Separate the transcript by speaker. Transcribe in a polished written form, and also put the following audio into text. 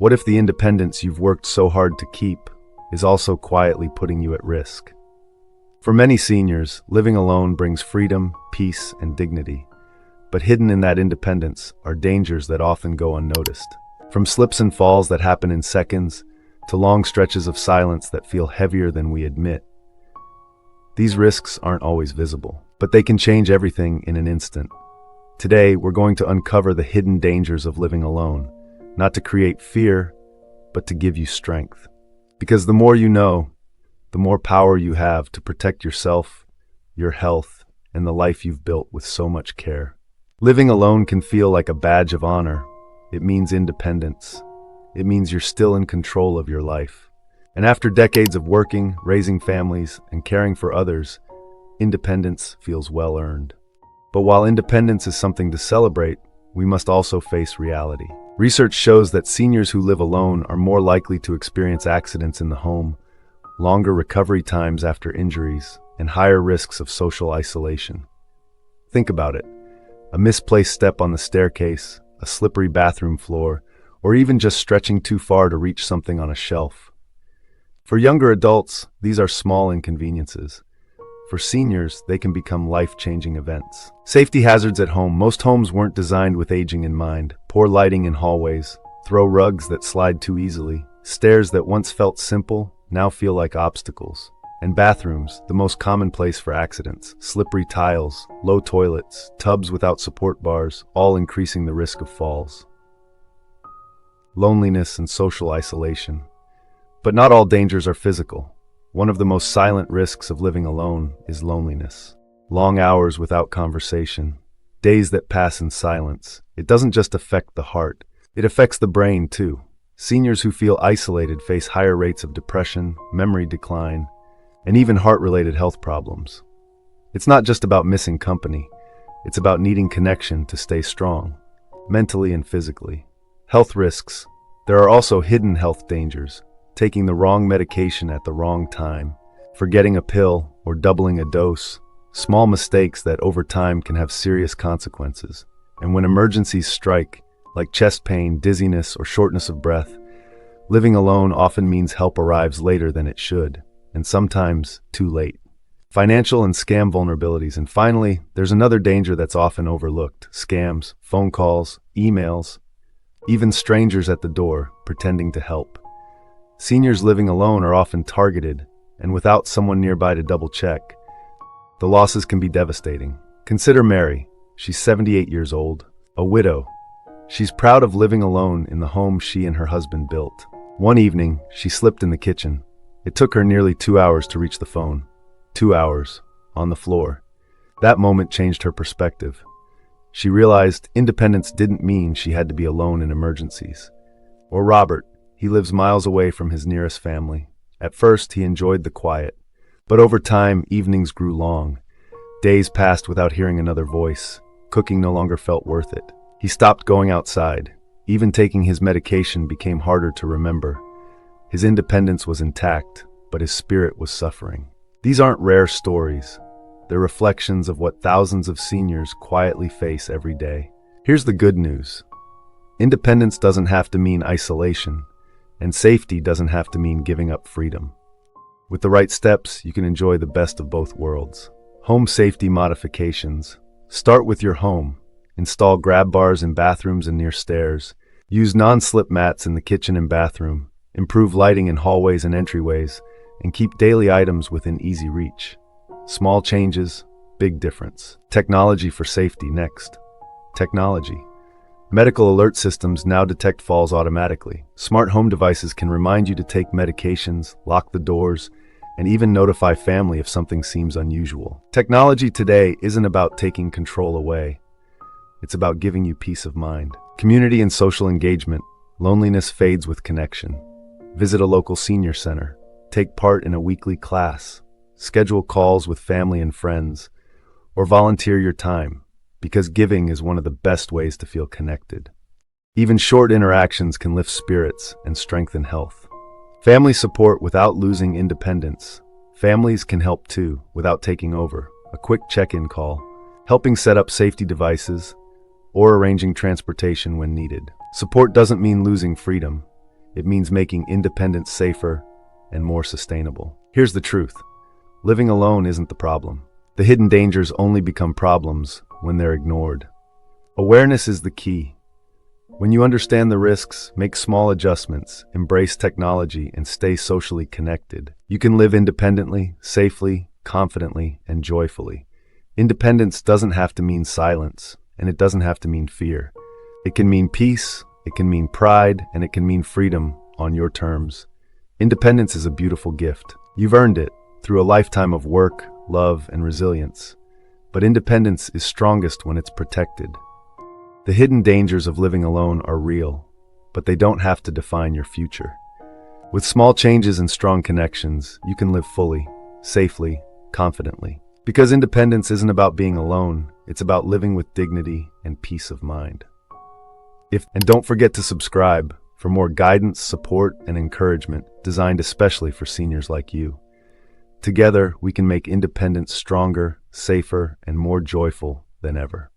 Speaker 1: What if the independence you've worked so hard to keep is also quietly putting you at risk? For many seniors, living alone brings freedom, peace, and dignity. But hidden in that independence are dangers that often go unnoticed. From slips and falls that happen in seconds to long stretches of silence that feel heavier than we admit. These risks aren't always visible, but they can change everything in an instant. Today, we're going to uncover the hidden dangers of living alone, not to create fear, but to give you strength. Because the more you know, the more power you have to protect yourself, your health, and the life you've built with so much care. Living alone can feel like a badge of honor. It means independence. It means you're still in control of your life. And after decades of working, raising families, and caring for others, independence feels well earned. But while independence is something to celebrate, we must also face reality. Research shows that seniors who live alone are more likely to experience accidents in the home, longer recovery times after injuries, and higher risks of social isolation. Think about it. A misplaced step on the staircase, a slippery bathroom floor, or even just stretching too far to reach something on a shelf. For younger adults, these are small inconveniences. For seniors, they can become life-changing events. Safety hazards at home. Most homes weren't designed with aging in mind. Poor lighting in hallways, throw rugs that slide too easily, stairs that once felt simple now feel like obstacles. And bathrooms, the most common place for accidents. Slippery tiles, low toilets, tubs without support bars, all increasing the risk of falls. Loneliness and social isolation. But not all dangers are physical. One of the most silent risks of living alone is loneliness. Long hours without conversation, days that pass in silence. It doesn't just affect the heart, it affects the brain too. Seniors who feel isolated face higher rates of depression, memory decline, and even heart-related health problems. It's not just about missing company, it's about needing connection to stay strong, mentally and physically. Health risks. There are also hidden health dangers. Taking the wrong medication at the wrong time, forgetting a pill or doubling a dose, small mistakes that over time can have serious consequences. And when emergencies strike, like chest pain, dizziness, or shortness of breath, living alone often means help arrives later than it should, and sometimes too late. Financial and scam vulnerabilities. And finally, there's another danger that's often overlooked: scams, phone calls, emails, even strangers at the door pretending to help. Seniors living alone are often targeted, and without someone nearby to double-check, the losses can be devastating. Consider Mary. She's 78 years old, a widow. She's proud of living alone in the home she and her husband built. One evening, she slipped in the kitchen. It took her nearly 2 hours to reach the phone. 2 hours, on the floor. That moment changed her perspective. She realized independence didn't mean she had to be alone in emergencies. Or Robert. He lives miles away from his nearest family. At first, he enjoyed the quiet, but over time, evenings grew long. Days passed without hearing another voice. Cooking no longer felt worth it. He stopped going outside. Even taking his medication became harder to remember. His independence was intact, but his spirit was suffering. These aren't rare stories. They're reflections of what thousands of seniors quietly face every day. Here's the good news. Independence doesn't have to mean isolation. And safety doesn't have to mean giving up freedom. With the right steps, you can enjoy the best of both worlds. Home safety modifications. Start with your home. Install grab bars in bathrooms and near stairs. Use non-slip mats in the kitchen and bathroom. Improve lighting in hallways and entryways. And keep daily items within easy reach. Small changes, big difference. Technology for safety next. Technology. Medical alert systems now detect falls automatically. Smart home devices can remind you to take medications, lock the doors, and even notify family if something seems unusual. Technology today isn't about taking control away. It's about giving you peace of mind. Community and social engagement. Loneliness fades with connection. Visit a local senior center. Take part in a weekly class. Schedule calls with family and friends. Or volunteer your time. Because giving is one of the best ways to feel connected. Even short interactions can lift spirits and strengthen health. Family support without losing independence. Families can help too, without taking over. A quick check-in call, helping set up safety devices, or arranging transportation when needed. Support doesn't mean losing freedom. It means making independence safer and more sustainable. Here's the truth. Living alone isn't the problem. The hidden dangers only become problems when they're ignored. Awareness is the key. When you understand the risks, make small adjustments, embrace technology, and stay socially connected, you can live independently, safely, confidently, and joyfully. Independence doesn't have to mean silence, and it doesn't have to mean fear. It can mean peace, it can mean pride, and it can mean freedom on your terms. Independence is a beautiful gift. You've earned it through a lifetime of work, love, and resilience. But independence is strongest when it's protected. The hidden dangers of living alone are real, but they don't have to define your future. With small changes and strong connections, you can live fully, safely, confidently. Because independence isn't about being alone, it's about living with dignity and peace of mind. And don't forget to subscribe for more guidance, support, and encouragement designed especially for seniors like you. Together, we can make independence stronger, safer, and more joyful than ever.